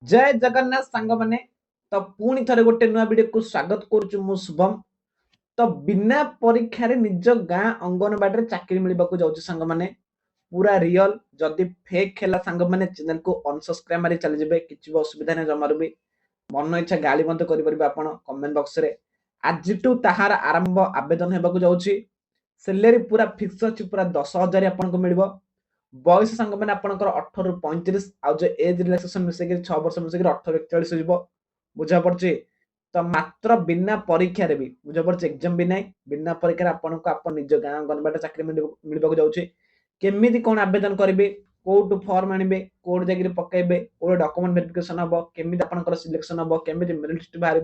जय जगन्नाथ सांग माने तो पुणी थरे गोटे नुआ वीडियो को स्वागत करुछु मु शुभम। तो बिना परीक्षा रे निज गाँ अंगनवाड़ी चाकरी मिलवा को जाउछि सांग माने पूरा रियल। जदि फेक खेला सांग माने चैनल को अनसब्सक्राइब मारी चली जेबे, किछि भी असुविधा नै जमारु भी मन इच्छा गाली मत करि परिबे आपण कमेंट बॉक्स रे। आजिटू ताहार आरंभ आवेदन हेबा को जाउछि। सैलरी पूरा फिक्स अछि, पूरा 10,000 आपन को मिलबो। बयस सांग मैंने आपंकर 18 ରୁ 35 आउ जो एज रिलैक्सेशन मिसेक 6 वर्ष मिसेक 18 41 हो बुझा पड़े। तो मात्र बिना परीक्षा रे भी बुझा पड़े, एग्जाम भी नहीं बिना परीक्षा आपन को आप निज गाँ गवर्नमेंट चाकरी मिलवा जाऊँचे। केमिति कौन आवेदन करेंगे, कोर्ट फॉर्म आने कोर्ट जाकर पकेबे, कोर्ट डॉक्यूमेंट वेरिफिकेशन हम केमिति आपनकर सिलेक्शन हम केमिति मेरिट लिस्ट बाहर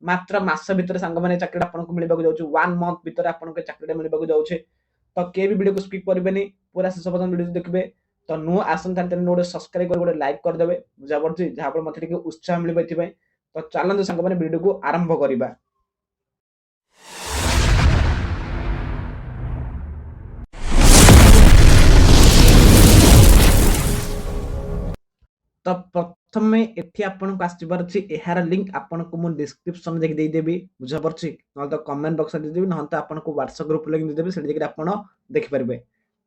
मात्र मास भितर सांग मैंने चाकरी आपको मिलवा जाऊँ 1 मंथ भितर आपन चाकरी मिलवा जाऊँचे। तो के भी वीडियो को स्किप करेंगे, पूरा शेष पर्यटन वीडियो देखिए। तो नु आसन चैनल गोटे सब्सक्राइब कर गोटे लाइक करदे बुझा पड़ी जहाँ मत उत्साह मिले। तो चलते सांग मैंने वीडियो को आरंभ करवा। तो प्रथम एठी आपन को आसबार अछि, एहार लिंक आपन को मु डिस्क्रिप्शन में दे देबी बुझा पड़छि, न तो कमेंट बॉक्स में दे देबी, न तो आपन को व्हाट्सएप ग्रुप लिंक दे देबी, सेठी जेकर आपन देख परिबे।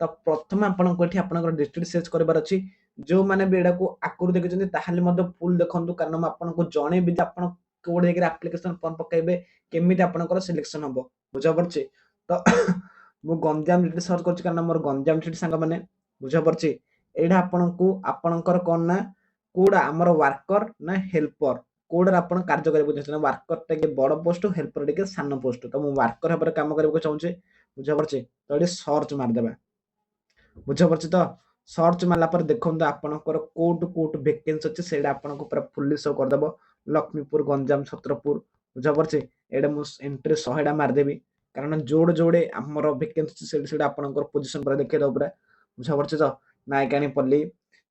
तो प्रथम आपन को एठी आपन को डिस्ट्रिक्ट सर्च करबार अछि। जो माने भी एडा को आकुर देखिछन ताहाले मते फुल देखंतु, कारण म आपन को जणे भी आपन कोड जेकर एप्लीकेशन फॉर्म पकाइबे केमिति आपन को सिलेक्शन हबो बुझा पड़छि। तो मु गंजाम डिस्ट्रिक्ट सर्च करछि, कारण मोर गंजाम डिस्ट्रिक्ट सांग माने बुझा पड़छि। एडा आपन को आपनकर कोन ना कोड आमर वर्कर ना हेल्पर कोड आपन कार्य करे बुझछन। वर्कर टे बड़ पोस्ट, हेल्पर टे सान पोस्ट। तो मु वर्कर हेबर काम करबो चाहूचे बुझा पड़छे। तो एडी सर्च मार देबा बुझा पड़छे। तो सर्च मारला पर देखंतु आपनकर कोट वैकेंसी अछि, सेडा आपन को पूरा फुल्ली शो कर देबो। लक्ष्मीपुर, गंजाम, छत्रपुर बुझा पड़छे। एडा मु एंट्री 100 टा मार देबी, कारण जोड़ जोड़े हमर वैकेंसी सेड सेड आपनकर पोजीशन पर देखे दो पूरा बुझा पड़छे। तो नायकानी पल्ली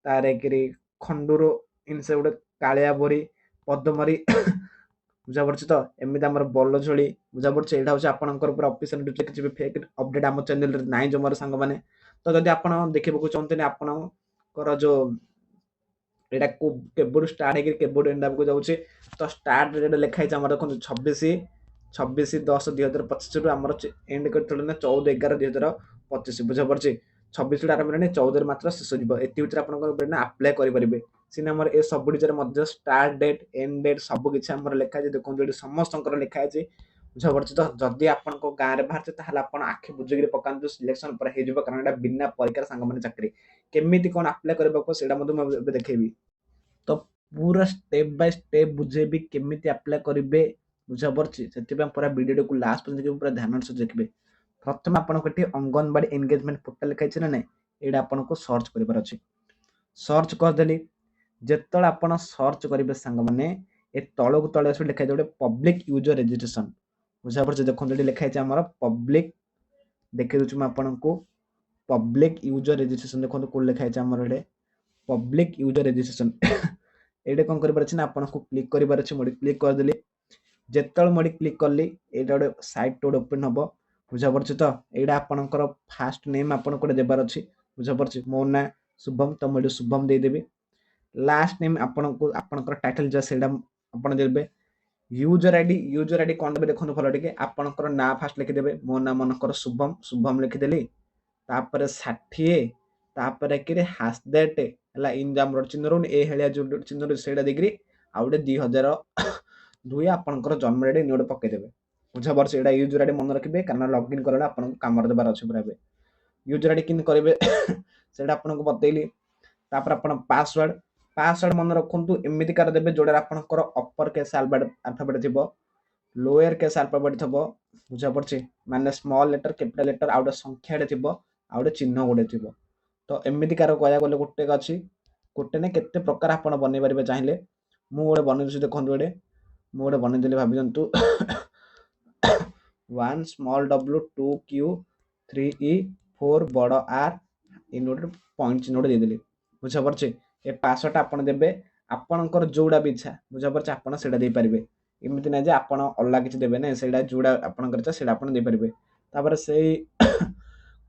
तारे गिरी खंडूर इनसे गोटे कालिया बोरी पद्मरी बुझा पड़छे। तो एमिति हमर बल्ल झोली बुझा पड़छे। एडा होछ आपनकर पूरा ऑफिशियल डिटेल, किछि भी फेक अपडेट हम चैनल रे नाइ जमर संग माने। तो जदि आपण देखिबो चाहते आपनकर जो एटा को केबोड स्टार्ट है केबोड एंड को जाउछे। तो स्टार्ट डेट लिखाई छ हमर देखो 26/10/2025 रु हमर एंड करथले ना 14/11/2025 बुझा पड़छे। 26 आरंभ रे 14 मात्र शेष जीव एति भीतर आपन ना अप्लाई करि परिबे। सिना हमर ए सब डिजर मध्य स्टार्ट डेट एंड डेट सब किछ हमर लिखा जे देखो जे समस्तंकर लिखा जे बुझा पड़छे। तो जदि आपन को गाँ रे बाहर ताहले आपन आखि बुझिगिरि पकांतु, सिलेक्शन पर हे जिवो, कारण एटा बिना परीक्षा सांग माने चाकरी केमिति कोन अप्लाई करबा सेडा मधु म देखेबी। तो पूरा स्टेप बाय स्टेप बुझेबी केमिति अप्लाई करेंगे बुझा पड़छि। से पूरा वीडियो को लास्ट पर्यंत पूरा ध्यान से देखिए। प्रथम आपन को अंगनवाड़ी एंगेजमेंट पोर्टल लिखाई छै ना नै, एडा आपन को सर्च करिबार अछि। सर्च कर देली, जेतल आपन सर्च करिवे संग माने ए तळक तळे आसे लिखाइ जोडे पब्लिक यूजर रजिस्ट्रेशन बुझा पड़छि। देखो जेडी लिखाइ छै हमर पब्लिक, देखि दछु म आपन को पब्लिक यूजर रजिस्ट्रेशन देखो को लिखाइ छै हमर एडे पब्लिक यूजर रजिस्ट्रेशन। एडे कोन करिबार अछि ना, आपन को क्लिक करिबार अछि। मोडी क्लिक कर देली, जेतल मोडी क्लिक करली एडा गोटे साइट टोड ओपन हबो बुझा पड़छि। तो एडा आपनकर फास्ट नेम आपन को देबार अछि बुझा पड़छि। मो ना शुभम, तो मोडी शुभम दे देबी। लास्ट नेम आपन को आपनकर टाइटल जे सेडा आपन देबे। यूजर आईडी कोन देबे देखो भलो टिके, आपनकर ना फास्ट लिखि देबे। मो ना मनकर शुभम, शुभम लिखि देली। तापर 60 तापर के हाश दैट हला इन जाम चिन्ह रो ए हेलिया जो चिन्ह रो सेडा देग्री आउडे 2002 आपनकर जन्म डेट नोड पके देबे बुझा वर्ष। एडा यूजर आईडी मन रखिबे, कारण लॉगिन करला आपन काम कर देबार अछि। पुराबे यूजर आईडी किन करबे सेडा आपन को बतेइली। तापर आपन पासवर्ड मन रखंतु एमिति कर देबे जोडा आपनकर अपर केस अल्फाबेट थिबो, लोअर केस अल्फाबेट थिबो बुझा पड़छि। माने स्मॉल लेटर कैपिटल लेटर आउडे संख्या डे थिबो, आउडे चिन्ह गोडे थिबो। तो एमिति कार कहया गले गोटे अछि, गोटे ने केते प्रकार आपन बनै परिबे चाहिले। मु गोटे बनै दछु देखंतु एडे मु गोटे बनै देली भाबि जंतु 1 स्मॉल w 2 q 3 e 4 बड़ r इन गोटे पॉइंट चिन्ह दे देली बुझा पड़छि। ए पासवर्ड आपन देबे आपनकर जोडा भी इच्छा बुझा पड़छि, आपन सेडा दे परिबे। एमिति नै जे आपन अल्ला किछ देबे नै, सेडा जोडा आपनकर इच्छा सेडा आपन दे परिबे। तापर सेई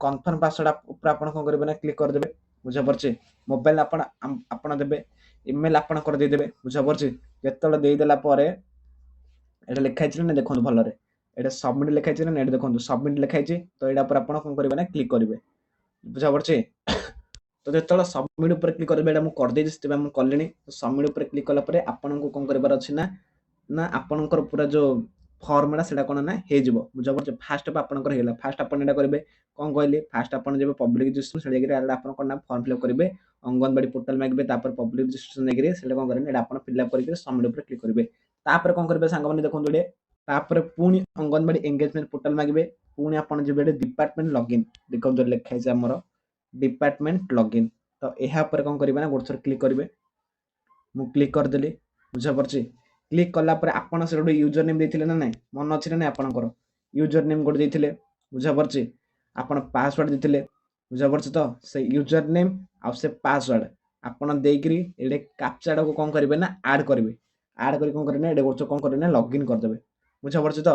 कन्फर्म पासवर्ड ऊपर आपन कोन करबे ना क्लिक कर देबे बुझा पड़छि। मोबाइल आपन देबे ଇମେଲ୍ ଆପଣଙ୍କର ଦେଇଦେବେ। ବୁଝାପଡ଼ୁଛି? ଯେତେବେଳେ ଦେଇଦେଲା ପରେ ଏଇଟା ଲେଖା ହେଇଛି ନା ଦେଖନ୍ତୁ ଭଲରେ, ଏଇଟା ସବମିଟ୍ ଲେଖା ହେଇଛି ନା ଏଇଟା ଦେଖନ୍ତୁ ସବମିଟ୍ ଲେଖା ହେଇଛି। ତ ଏଇଟା ଉପରେ ଆପଣ କ'ଣ କରିବେ ନା କ୍ଲିକ୍ କରିବେ। ବୁଝାପଡ଼ୁଛି? ତ ଯେତେବେଳେ ସବମିଟ୍ ଉପରେ କ୍ଲିକ୍ କରିବେ, ଏଇଟା ମୁଁ କରିଦେଇଛି ସେଥିପାଇଁ ମୁଁ କଲିଣି। ସବମିଟ୍ ଉପରେ କ୍ଲିକ୍ କଲା ପରେ ଆପଣଙ୍କୁ କ'ଣ କରିବାର ଅଛି ନା ଆପଣଙ୍କର ପୁରା ଯେଉଁ ଫର୍ମଟା ସେଇଟା କ'ଣ ନା ହେଇଯିବ। ବୁଝାପଡ଼ୁଛି? ଫାଷ୍ଟ ଆପଣଙ୍କର ହେଇଗଲା। ଫାଷ୍ଟ ଆପଣ ଏଇଟା କରିବେ କ'ଣ କହିଲି, ଫାଷ୍ଟ ଆପଣ ଯିବେ ପବ୍ଲିକ୍ ରେଜିଷ୍ଟ୍ରେସନ୍, ସେଠି ଯାଇକିରି ଆପଣ କ'ଣ ନା ଫର୍ମ ଫିଲ୍ଅପ୍ କରିବେ। ଅଙ୍ଗନବାଡ଼ି ପୋର୍ଟାଲ ମାଗିବେ, ତାପରେ ପବ୍ଲିକ୍ ରେଜିଷ୍ଟ୍ରେସନ୍ ନେଇକିରି ସେଇଟା କ'ଣ କରିବେ, ଏଇଟା ଆପଣ ଫିଲ୍ଅପ୍ କରିକି ସବମିଟ୍ ଉପରେ କ୍ଲିକ୍ କରିବେ। ତାପରେ କ'ଣ କରିବେ ସାଙ୍ଗମାନେ ଦେଖନ୍ତୁ ଏଇଠି, ତାପରେ ପୁଣି ଅଙ୍ଗନବାଡ଼ି ଏଙ୍ଗେଜମେଣ୍ଟ ପୋର୍ଟାଲ ମାଗିବେ। ପୁଣି ଆପଣ ଯିବେ ଏଠି ଡିପାର୍ଟମେଣ୍ଟ ଲଗ୍ଇନ୍, ଦେଖନ୍ତୁ ଲେଖା ହେଇଛି ଆମର ଡିପାର୍ଟମେଣ୍ଟ ଲଗ୍ଇନ୍। ତ ଏହା ଉପରେ କ'ଣ କରିବେ ନା ଗୋଟେ ଥର କ୍ଲିକ୍ କରିବେ। ମୁଁ କ୍ଲିକ୍ କରିଦେଲି। ବୁଝାପଡ଼ୁଛି? କ୍ଲିକ୍ କଲା ପରେ ଆପଣ ସେ ଗୋଟେ ୟୁଜର ନେମ୍ ଦେଇଥିଲେ ନା ନାହିଁ, ମନେ ଅଛି ନା ନାହିଁ ଆପଣଙ୍କର? ୟୁଜର ନେମ୍ ଗୋଟେ ଦେଇଥିଲେ। ବୁଝାପଡ଼ୁଛି? ଆପଣ ପାସୱାର୍ଡ଼ ଦେଇଥିଲେ। ବୁଝାପଡ଼ୁଛି ତ? ସେ ୟୁଜର ନେମ୍ ଆଉ ସେ ପାସୱାର୍ଡ଼ ଆପଣ ଦେଇକିରି ଏଇଠି କ୍ୟାପଚାଟାକୁ କ'ଣ କରିବେ ନା ଆଡ଼୍ କରିବେ। ଆଡ଼୍ କରି କ'ଣ କରିବେ ନା ଏଇଠି ଗୋଟେ କ'ଣ କରିବେ ନା ଲଗ୍ଇନ୍ କରିଦେବେ। ବୁଝାପଡ଼ୁଛି ତ?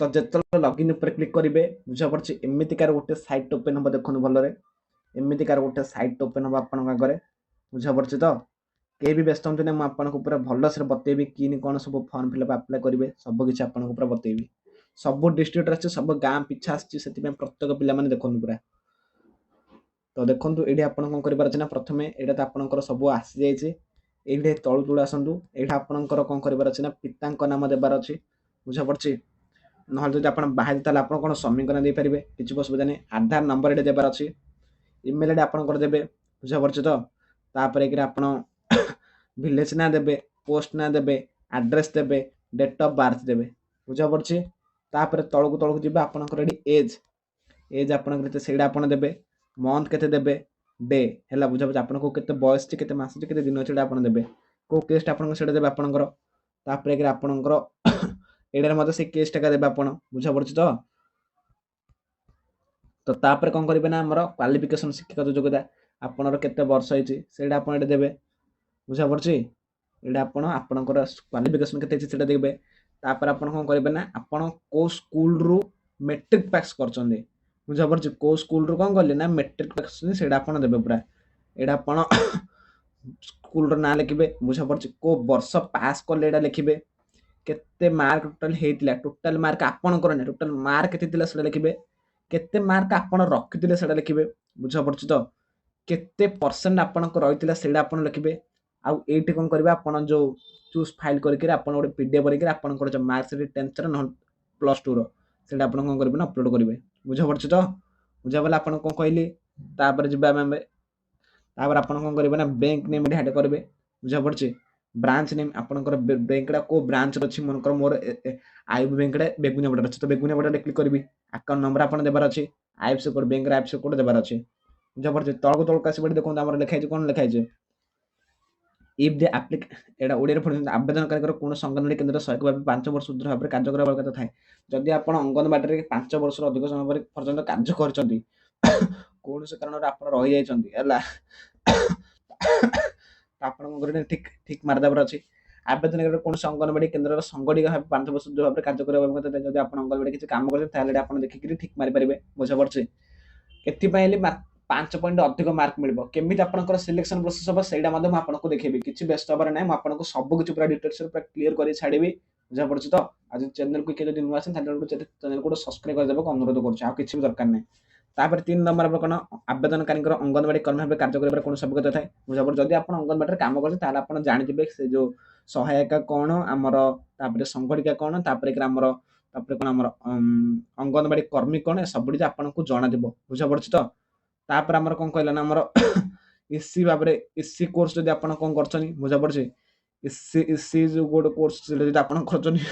ତ ଯେତେବେଳେ ଲଗ୍ଇନ୍ ଉପରେ କ୍ଲିକ୍ କରିବେ, ବୁଝାପଡ଼ୁଛି, ଏମିତିକାର ଗୋଟେ ସାଇଟ୍ ଓପେନ୍ ହେବ। ଦେଖନ୍ତୁ ଭଲରେ, ଏମିତିକାର ଗୋଟେ ସାଇଟ୍ ଓପେନ୍ ହେବ ଆପଣଙ୍କ ଆଗରେ। ବୁଝାପଡ଼ୁଛି ତ? କେହି ବି ବ୍ୟସ୍ତ ହୁଅନ୍ତୁନି, ମୁଁ ଆପଣଙ୍କୁ ପୁରା ଭଲସେ ବତେଇବି କିନି କ'ଣ ସବୁ ଫର୍ମ ଫିଲ୍ଅପ୍ ଆପ୍ଲାଏ କରିବେ, ସବୁ କିଛି ଆପଣଙ୍କୁ ପୁରା ବତେଇବି। ସବୁ ଡିଷ୍ଟ୍ରିକ୍ଟରେ ଆସିଛି, ସବୁ ଗାଁ ପିଛା ଆସିଛି, ସେଥିପାଇଁ ପ୍ରତ୍ୟେକ ପିଲାମାନେ ଦେଖନ୍ତୁ ପୁରା। ତ ଦେଖନ୍ତୁ ଏଇଠି ଆପଣ କ'ଣ କରିବାର ଅଛି ନା ପ୍ରଥମେ ଏଇଟା ତ ଆପଣଙ୍କର ସବୁ ଆସିଯାଇଛି। ଏଇଠି ତଳୁ ଆସନ୍ତୁ। ଏଇଟା ଆପଣଙ୍କର କ'ଣ କରିବାର ଅଛି ନା ପିତାଙ୍କ ନାମ ଦେବାର ଅଛି। ବୁଝାପଡ଼ୁଛି? ନହେଲେ ଯଦି ଆପଣ ବାହାରେ ତାହେଲେ ଆପଣ କ'ଣ ସ୍ୱାମୀଙ୍କ ନାଁ ଦେଇପାରିବେ, କିଛି ଅସୁବିଧା ନାହିଁ। ଆଧାର ନମ୍ବର ଏଇଠି ଦେବାର ଅଛି। ଇମେଲ୍ ଆଇଡି ଆପଣଙ୍କର ଦେବେ। ବୁଝାପଡ଼ୁଛି ତ? ତାପରେ କିରି ଆପଣ ଭିଲେଜ ନାଁ ଦେବେ, ପୋଷ୍ଟ ନାଁ ଦେବେ, ଆଡ୍ରେସ୍ ଦେବେ, ଡେଟ୍ ଅଫ୍ ବାର୍ଥ ଦେବେ। ବୁଝାପଡ଼ୁଛି? ତାପରେ ତଳକୁ ଯିବେ, ଆପଣଙ୍କର ଏଠି ଏଜ୍ ଆପଣଙ୍କର କେତେ ସେଇଟା ଆପଣ ଦେବେ। ମନ୍ଥ କେତେ ଦେବେ, ଡେ ହେଲା। ବୁଝାପଡ଼ୁଛି? ଆପଣଙ୍କୁ କେତେ ବୟସ ଅଛି, କେତେ ମାସ ଅଛି, କେତେ ଦିନ ଅଛି, ସେଇଟା ଆପଣ ଦେବେ। କେଉଁ କେସ୍ଟା ଆପଣଙ୍କର ସେଇଟା ଦେବେ ଆପଣଙ୍କର। ତାପରେ କିରି ଆପଣଙ୍କର ଏଇଟାରେ ମଧ୍ୟ ସେଇ କେସ୍ଟା ଦେବେ ଆପଣ। ବୁଝାପଡ଼ୁଛି ତ? ତ ତାପରେ କ'ଣ କରିବେ ନା ଆମର କ୍ୱାଲିଫିକେସନ୍ ଶିକ୍ଷାଗତ ଯୋଗ୍ୟତା ଆପଣଙ୍କର କେତେ ବର୍ଷ ହେଇଛି ସେଇଟା ଆପଣ ଏଠି ଦେବେ। ବୁଝାପଡ଼ୁଛି? ଏଇଟା ଆପଣ ଆପଣଙ୍କର କ୍ୱାଲିଫିକେସନ୍ କେତେ ହେଇଛି ସେଇଟା ଦେବେ। ତାପରେ ଆପଣ କ'ଣ କରିବେ ନା ଆପଣ କେଉଁ ସ୍କୁଲରୁ ମେଟ୍ରିକ୍ ପାସ୍ କରିଛନ୍ତି। ବୁଝାପଡ଼ୁଛି? କେଉଁ ସ୍କୁଲରୁ କ'ଣ କଲେ ନା ମେଟ୍ରିକ୍ ପାସ୍ କରିଛନ୍ତି ସେଇଟା ଆପଣ ଦେବେ ପୁରା। ଏଇଟା ଆପଣ ସ୍କୁଲର ନାଁ ଲେଖିବେ। ବୁଝାପଡ଼ୁଛି? କେଉଁ ବର୍ଷ ପାସ୍ କଲେ ଏଇଟା ଲେଖିବେ। କେତେ ମାର୍କ ଟୋଟାଲ୍ ହେଇଥିଲା, ଟୋଟାଲ୍ ମାର୍କ ଆପଣଙ୍କର ନାହିଁ, ଟୋଟାଲ୍ ମାର୍କ କେତେ ଥିଲା ସେଇଟା ଲେଖିବେ। କେତେ ମାର୍କ ଆପଣ ରଖିଥିଲେ ସେଇଟା ଲେଖିବେ। ବୁଝାପଡ଼ୁଛି ତ? କେତେ ପରସେଣ୍ଟ ଆପଣଙ୍କ ରହିଥିଲା ସେଇଟା ଆପଣ ଲେଖିବେ। ଆଉ ଏଇଠି କ'ଣ କରିବେ, ଆପଣ ଯେଉଁ ଚୁଜ୍ ଫାଇଲ୍ କରିକି ଆପଣ ଗୋଟେ PDF କରିକି ଆପଣଙ୍କର ଯେଉଁ ମାର୍କସିଟ୍ 10th ନହେଲେ +2 ସେଇଟା ଆପଣ କ'ଣ କରିବେ ନା ଅପଲୋଡ଼ କରିବେ। ବୁଝାପଡ଼ୁଛି ତ? ବୁଝାପଡ଼ିଲା ଆପଣ କ'ଣ କହିଲି? ତାପରେ ଯିବା ଆମେ, ତାପରେ ଆପଣ କ'ଣ କରିବେ ନା ବ୍ୟାଙ୍କ ନେମ୍ ଏଠି ଆଡ଼ କରିବେ। ବୁଝାପଡ଼ୁଛି? ବ୍ରାଞ୍ଚ ନେମ୍ ଆପଣଙ୍କର ବ୍ୟାଙ୍କଟା କେଉଁ ବ୍ରାଞ୍ଚରେ ଅଛି। ମନେକର ମୋର ଆଇବ ବ୍ୟାଙ୍କଟା ବେଗୁନିଆପଡ଼ାରେ ଅଛି, ତ ବେଗୁନିଆପଡ଼ାରେ କ୍ଲିକ୍ କରିବି। ଆକାଉଣ୍ଟ ନମ୍ବର ଆପଣ ଦେବାର ଅଛି, ଆଇଏଫ୍ଏସି କୋଡ଼, ବ୍ୟାଙ୍କର ଆଇଏଫ୍ଏସି କୋଡ଼ ଦେବାର ଅଛି। ବୁଝାପଡ଼ୁଛି? ତଳକୁ ଆସିବ, ଦେଖନ୍ତୁ ଆମର ଲେଖା ହେଇଛି, କ'ଣ ଲେଖା ହେଇଛି, ଇଫ୍ ଦି ଏଇଟା ଓଡ଼ିଆରେ ପଢ଼ୁଛନ୍ତି, ଆବେଦନକାରୀଙ୍କର କୌଣସି ଅଙ୍ଗନବାଡ଼ି କେନ୍ଦ୍ରରେ ସହାୟକ ଭାବେ 5 ବର୍ଷ ସୁଦୃଢ଼ ଭାବରେ କାର୍ଯ୍ୟ କରିବା ଆବଶ୍ୟକତା ଥାଏ। ଯଦି ଆପଣ ଅଙ୍ଗନବାଡ଼ିରେ 5 ବର୍ଷରୁ ଅଧିକ ସମୟ ପର୍ଯ୍ୟନ୍ତ କାର୍ଯ୍ୟ କରିଛନ୍ତି, କୌଣସି କାରଣରୁ ଆପଣ ରହିଯାଇଛନ୍ତି ହେଲା, ଆପଣ କ'ଣ କରିବେ ଠିକ୍ ମାରିଦେବାର ଅଛି। ଆବେଦନକାରୀଙ୍କର କୌଣସି ଅଙ୍ଗନବାଡ଼ି କେନ୍ଦ୍ରର ସଂଗଠିତ ଭାବେ 5 ବର୍ଷ ସୁଦୃଢ଼ ଭାବରେ କାର୍ଯ୍ୟ କରିବା ଅବଶ୍ୟକତା ଥାଏ। ଯଦି ଆପଣ ଅଙ୍ଗନବାଡ଼ି କିଛି କାମ କରୁଛନ୍ତି ତାହେଲେ ଆପଣ ଦେଖିକିରି ଠିକ୍ ମାରିପାରିବେ। ବୁଝାପଡ଼ୁଛି? ଏଥିପାଇଁ ହେଲେ 5 ପଏଣ୍ଟ ଅଧିକ ମାର୍କ ମିଳିବ। କେମିତି ଆପଣଙ୍କର ସିଲେକ୍ସନ୍ ପ୍ରୋସେସ୍ ହେବ ସେଇଟା ମଧ୍ୟ ମୁଁ ଆପଣଙ୍କୁ ଦେଖେଇବି। କିଛି ବ୍ୟସ୍ତ ହେବାର ନାହିଁ, ମୁଁ ଆପଣଙ୍କୁ ସବୁ କିଛି ପୁରା ଡିଟେଲ୍ସରେ ପୁରା କ୍ଲିୟର କରି ଛାଡ଼ିବି। ବୁଝାପଡ଼ୁଛି ତ? ଆଉ ଯଦି ଚ୍ୟାନେଲକୁ କିଏ ଯଦି ନୂଆ ଆସେন ତାହେଲେ ଚ୍ୟାନେଲକୁ ଗୋଟେ ସବସ୍କ୍ରାଇବ୍ କରିଦେବାକୁ ଅନୁରୋଧ କରୁଛି। ଆଉ କିଛି ବି ଦରକାର ନାହିଁ। ତାପରେ 3 ନମ୍ବର ଆପଣ କ'ଣ, ଆବେଦନକାରୀଙ୍କର ଅଙ୍ଗନବାଡ଼ି କର୍ମୀ ଭାବେ କାର୍ଯ୍ୟ କରିବାର କୌଣସି ଅଭିଜ୍ଞତା ଥାଏ। ବୁଝାପଡ଼ୁଛି? ଯଦି ଆପଣ ଅଙ୍ଗନବାଡ଼ିରେ କାମ କରୁଛନ୍ତି ତାହେଲେ ଆପଣ ଜାଣିଥିବେ ସେ ଯେଉଁ ସହାୟିକା କ'ଣ ଆମର, ତାପରେ ସଂଗଠିକା କ'ଣ, ତାପରେ ଆମର ଅଙ୍ଗନବାଡ଼ି କର୍ମୀ କ'ଣ, ଏସବୁ କିଛି ଆପଣଙ୍କୁ ଜଣାଥିବ। ବୁଝାପଡ଼ୁଛି ତ? ତାପରେ ଆମର କ'ଣ କହିଲା ନା ଆମର ଇସି ଭାବରେ ଇସି କୋର୍ସ ଯଦି ଆପଣ କ'ଣ କରିଛନ୍ତି। ବୁଝାପଡ଼ୁଛି? ଇସି ଯେଉଁ ଗୋଟେ କୋର୍ସ ସେଇଟା ଯଦି ଆପଣ କରିଛନ୍ତି,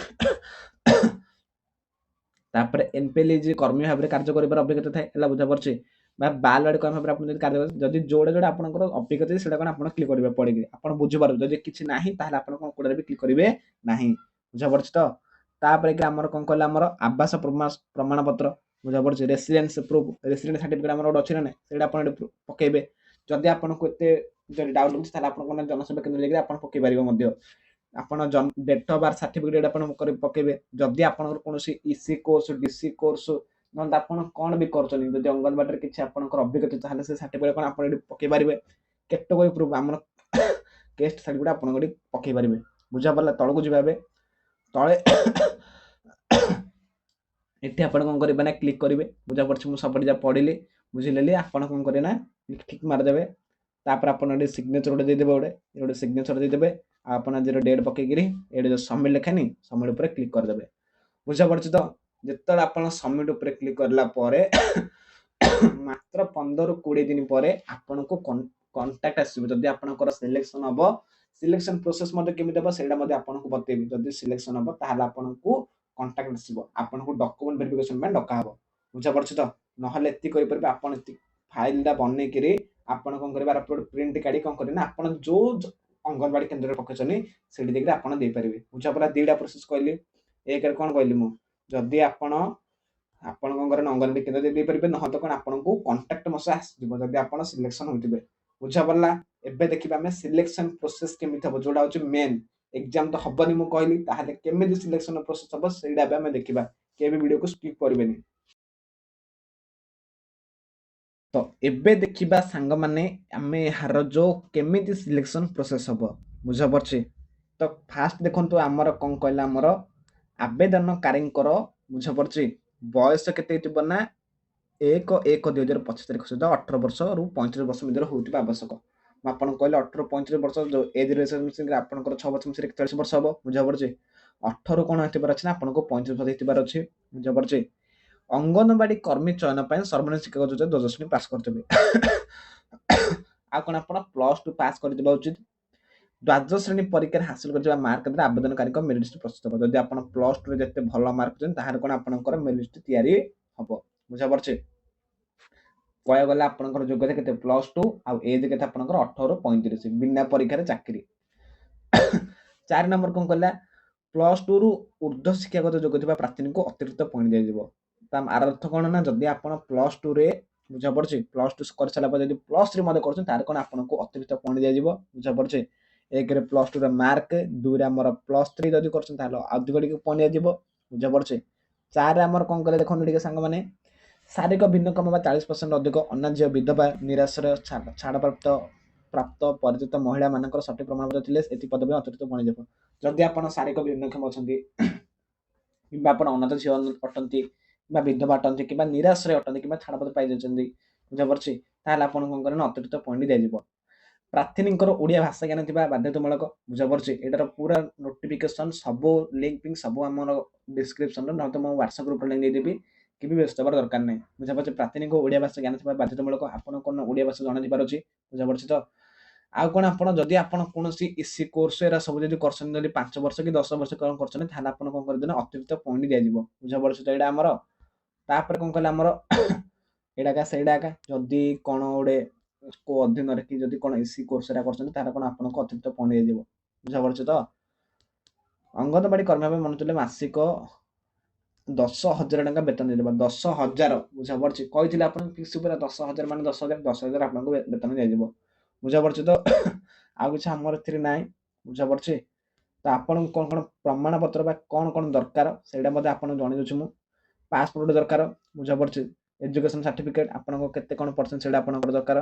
ତାପରେ ଏନପିଏଲଜି କର୍ମୀ ଭାବରେ କାର୍ଯ୍ୟ କରିବାର ଅଭିଜ୍ଞତା ଥାଏ ହେଲା। ବୁଝାପଡ଼ୁଛି? ବା ବାଲବାଡ଼ି କର୍ମୀ ଭାବରେ ଆପଣ ଯଦି କାର୍ଯ୍ୟ କରନ୍ତି, ଯଦି ଯୋଉଟା ଆପଣଙ୍କର ଅଭିଜ୍ଞତା ଅଛି ସେଇଟା କ'ଣ ଆପଣ କ୍ଲିକ୍ କରିବେ ପଡ଼ିକି। ଆପଣ ବୁଝିପାରିବେ। ଯଦି କିଛି ନାହିଁ ତାହେଲେ ଆପଣ କ'ଣ କୋଉଟାରେ ବି କ୍ଲିକ୍ କରିବେ ନାହିଁ। ବୁଝାପଡ଼ୁଛି ତ? ତାପରେ କି ଆମର କ'ଣ କହିଲା, ଆମର ଆବାସ ପ୍ରମାଣପତ୍ର। ବୁଝାପଡ଼ୁଛି? ରେସିଡେନ୍ସ ପ୍ରୁଫ୍, ରେସିଡେନ୍ସ ସାର୍ଟିଫିକେଟ୍ ଆମର ଗୋଟେ ଅଛି ନା ନାହିଁ, ସେଇଟା ଆପଣ ଏଠି ପକେଇବେ। ଯଦି ଆପଣଙ୍କୁ ଏତେ ଯଦି ଡାଉଟ୍ ହେଉଛି ତାହେଲେ ଆପଣ କ'ଣ ଜନସେବା କେନ୍ଦ୍ର ଯାଇକି ଆପଣ ପକେଇ ପାରିବେ ମଧ୍ୟ। ଆପଣ ଡେଟ୍ ଅଫ୍ ବାର୍ଥ ସାର୍ଟିଫିକେଟ୍ ଆପଣ ପକେଇବେ। ଯଦି ଆପଣଙ୍କର କୌଣସି ଇସି କୋର୍ସ, ଡିସି କୋର୍ସ, ନହେଲେ ଆପଣ କ'ଣ ବି କରୁଛନ୍ତି, ଯଦି ଅଙ୍ଗନବାଡ଼ିରେ କିଛି ଆପଣଙ୍କର ଅଭିଜ୍ଞତା ତାହେଲେ ସେ ସାର୍ଟିଫିକେଟ୍ କ'ଣ ଆପଣ ଏଠି ପକେଇ ପାରିବେ। କେତେକ ପ୍ରୁଫ୍ ଆମର କେଷ୍ଟ ସାଇଟ୍ गुड़ा आपन गोटे पकई पारे बुझा पड़ा तौक जी तले ये आप कौन करेंगे ना क्लिक करेंगे बुझा पड़ी मुझे सब जहाँ पढ़ी बुझे आप कौन करेंगे ना ठीक मारिदेवे तापर आप सिग्नेचर गोटे देदेवे गोटे सिग्नेचर देदेवे आप डेट पकईकि ये जो सबमिट लिखानी सबमिट उपर क्लिक करदे बुझा पड़ी तो जिते आप सबमिट उपर क्लिक करापर मात्र 15-20 दिन पर आपन को कंटाक्ट आसो जदि आपंकर सिलेक्शन हम सिलेक्शन प्रोसेस केमी हम से आपको बतेबी जदि सिलेक्शन हम ताल आपन को कंटाक्ट आसो आपन को डॉक्यूमेंट वेरिफिकेशन डका हम बुझा पड़ी तो ना ये आप फाइल बनईकि आपन कौन करेंगे आप प्रिंट काढ़ी कौन करेंगे आप जो अंगनवाड़ी केन्द्र पकड़े से देपारे बुझा पड़ा 2टा प्रोसेस कहली एक कौन कहली मुझे आपन आपण कौन करें अंगनवाड़ी केन्द्र देपारे ना तो कौन आपको कंटाक्ट मसा आसो जब आप सिलेक्शन होते बुझा पड़ा एबे देखिए आम सिलेक्शन प्रोसेस केमी हम जोड़ा हूँ मेन एग्जाम तो हबनी मुझे कहली ताहले केमी सिलेक्शन प्रोसेस हम से देखा के वीडियो को स्किप करेंगे तो एबे देखिबा सांग माने आमे हार जो केमिति सिलेक्शन प्रोसेस हम बुझा पड़े तो फास्ट देखो आमर कौन कहला आमर आवेदनकारी बुझा पड़े बयस के ना 1/1/2025 तारीख सहित 18 वर्ष रु 35 वर्ष मध्य होता आवश्यक मुझे कहले 18-35 वर्ष जो एज रिलेशन आपंकर 6 वर्ष 41 वर्ष हम बुझा पड़े 18 कौन होती अच्छे ना आपको 35 वर्ष होती अच्छे बुझा पड़े अंगनवाड़ी कर्मी चयन पर सर्वनिम्न शिक्षक योजना द्वादश श्रेणी पास करते आ कौन आप +2 पास करवा उचित द्वादश श्रेणी परीक्षा हासिल कर मार्क आवेदनकारी मेरिट लिस्ट प्रस्तुत हो जब आप +2 जिते भल मार्क तार कौन आपंकर मेरिट लिस्ट तैयारी हम बुझा पड़े कह गला आपंकर योग्यता के +2 आउ एज के 18-35 बिना परीक्षा चाकरी 4 नंबर कौन कहला +2 रु ऊर्ध्व शिक्षागत योग्यता प्रार्थी को अतिरिक्त पॉइंट दिया आर अर्थ कौन ना जदि आप +2 रे बुझा पड़े +2 कर सारापर जब +3 कर कौन आपको अतिरिक्त पॉइंट दिया बुझा पड़े 1 +2 मार्क 2 आमर +3 जब कर अधिक पॉइंट दिया बुझा पड़े 4 आमर कौन कले देखते सांग मैंने शारीरिक भिन्नक्षम 40% अधिक अनाज्य विधवा निराश्रय छाड़ प्राप्त परिचित महिला मान सठिक प्रमाणपत्र थे पदवी अतिरिक्त पॉइंट देव जदि आप शारीरिक भिन्नक्षम अच्छा कि अनाथ झील अटंती विधवा अटंती कि निराश्रय अटंती कि छाड़पत्र पाई बुझा पड़े ताल आप कौन करें अतिरिक्त पॉइंट दिज्व प्रार्थी ओडिया भाषा ज्ञान थी बाध्यतामूलक बुझा पड़े यार पूरा नोटिफिकेशन सब लिंक पिंक सब आम डिस्क्रिप्शन ना तो मैं व्हाट्सएप ग्रुप लिंक देदेवी कि व्यस्त हमार दरकार नहीं बुझा पड़े प्रार्थी को ओडिया भाषा ज्ञान थी बाध्यतामूलक आपन कौन ओडिया भाषा जाना जाबार अच्छी बुझा पड़े तो आउ कौन आप जदि आप कौन इसी कोर्स एरा सब जब कर 5 वर्ष कि 10 वर्ष कौन कर कौन कर अतिरिक्त पॉइंट दिज्व बुझा पड़े तो यहाँ आमर तापर कौन कहला आमर एडाका सेडाका जदि कौन गोटे को अधीन कि जदि कौन एसी कोर्स कर कौन आपको अतिरिक्त पॉइंट दिज्व बुझा पड़े तो अंगनवाड़ी कर्मी भाव मन चले मासिक 10,000 टका वेतन दिया 10,000 बुझा पड़े कही आप 10,000 मान 10,000 10,000 आपको वेतन दिज्व बुझा पड़े तो आउ कि आमर ना बुझा पड़े तो आपन कौन कौन प्रमाण पत्र कौन कौन दरकार से आप जन दूसरी पासपोर्ट दरकार बुझा पड़े एजुकेशन सर्टिफिकेट आपन के कौन परसेंट से दरकार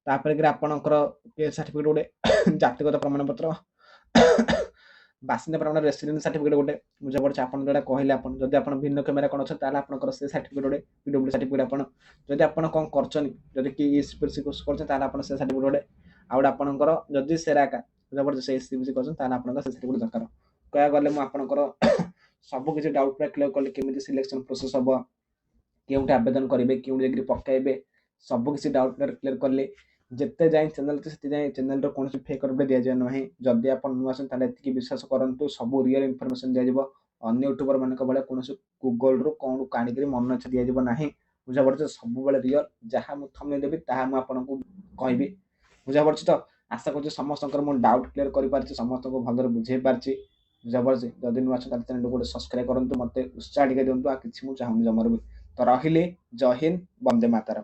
तापर आपंकर सर्टिफिकेट गोटे जातिगत प्रमाण पत्र बासिंदा प्रमाण रेसिडेंट सर्टिफिकेट गोटे बुझा पड़े आप जो कहले आप जब आप भिन्नक्षम कौन अच्छे आपंकर से सर्टिफिकेट गोटे पीडब्ल्यू सर्टिफिकेट आप जब आप कौन कर कोर्स कर सर्टिफिकेट गोटे आउट आपंकर जदि सेराका बुझा पड़े से एससीबीसी कर सर्टिफिकेट दरकार कह गले मुझे सबकि डाउट पूरा क्लियर कले केमी सिलेक्शन प्रोसेस हम क्योंटे आवेदन करेंगे क्यों पकड़े सबकि डाउट क्लियर कले जिते जाए चैनल जाए चैनल कौन फेक अपडेट दि जाए ना जदि आप नुआ ये विश्वास करूँ सब रियल इनफर्मेशन दिज्व अन्य यूट्यूबर मान कौन गूगल रु कौन काणिक मन इच्छा दिज्व ना बुझा पड़े सब रियल जहाँ मुझे थंबनेल देवी ताहा मुझे कहबी बुझा पड़े तो आशा कर समस्त मो डाउट क्लियर कर समस्त को भलि बुझे पार्टी बुझा पड़े जदि नुआ चैनल गोटे सब्सक्राइब करूँ मत उत्साह टे दिखाँ कि मुझे चाहूनी जमार भी तो रही जय हिंद वंदे मातरम।